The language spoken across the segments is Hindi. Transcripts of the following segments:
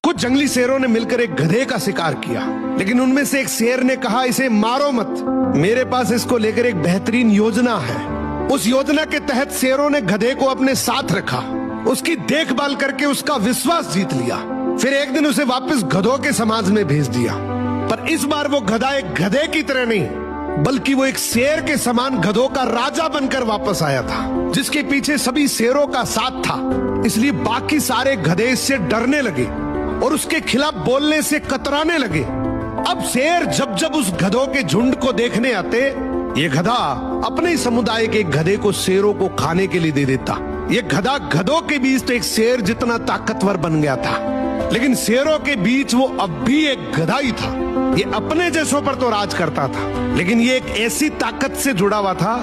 कुछ जंगली शेरों ने मिलकर एक गधे का शिकार किया, लेकिन उनमें से एक शेर ने कहा, इसे मारो मत, मेरे पास इसको लेकर एक बेहतरीन योजना है। उस योजना के तहत शेरों ने गधे को अपने साथ रखा, उसकी देखभाल करके उसका विश्वास जीत लिया। फिर एक दिन उसे वापस गधों के समाज में भेज दिया, पर इस बार वो गधा एक गधे की तरह नहीं, बल्कि वो एक शेर के समान गधों का राजा बनकर वापस आया था, जिसके पीछे सभी शेरों का साथ था। इसलिए बाकी सारे गधे इससे डरने लगे और उसके खिलाफ बोलने से कतराने लगे। अब शेर जब जब उस गधों के झुंड को देखने आते, ये गधा अपने समुदाय के गधे को शेरों को खाने के लिए दे देता। ये गधा गधों के बीच तो एक शेर जितना ताकतवर बन गया था, लेकिन शेरों के बीच वो अब भी एक गधा ही था। ये अपने जैसों पर तो राज करता था, लेकिन ये एक ऐसी ताकत से जुड़ा हुआ था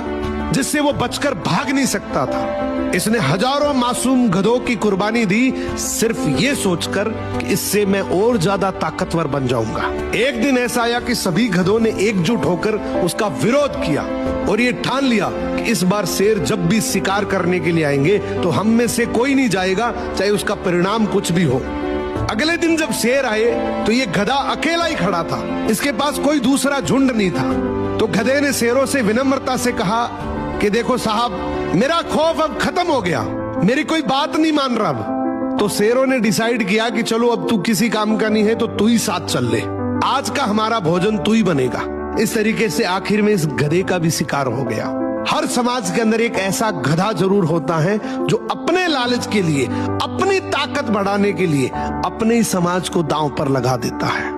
जिससे वो बचकर भाग नहीं सकता था। इसने हजारों मासूम गधों की कुर्बानी दी, सिर्फ ये सोचकर कि इससे मैं और ज्यादा ताकतवर बन जाऊंगा। एक दिन ऐसा आया कि सभी गधों ने एकजुट होकर उसका विरोध किया और ये ठान लिया कि इस बार शेर जब भी शिकार करने के लिए आएंगे तो हम में से कोई नहीं जाएगा, चाहे उसका परिणाम कुछ भी हो। अगले दिन जब शेर आए तो ये गधा अकेला ही खड़ा था, इसके पास कोई दूसरा झुंड नहीं था। तो गधे ने शेरों से विनम्रता से कहा कि देखो साहब, मेरा खौफ अब खत्म हो गया, मेरी कोई बात नहीं मान रहा अब। तो शेरों ने डिसाइड किया कि चलो अब तू किसी काम का नहीं है तो तू ही साथ चल ले, आज का हमारा भोजन तू ही बनेगा। इस तरीके से आखिर में इस गधे का भी शिकार हो गया। हर समाज के अंदर एक ऐसा गधा जरूर होता है जो अपने लालच के लिए, अपनी ताकत बढ़ाने के लिए अपने ही समाज को दांव पर लगा देता है।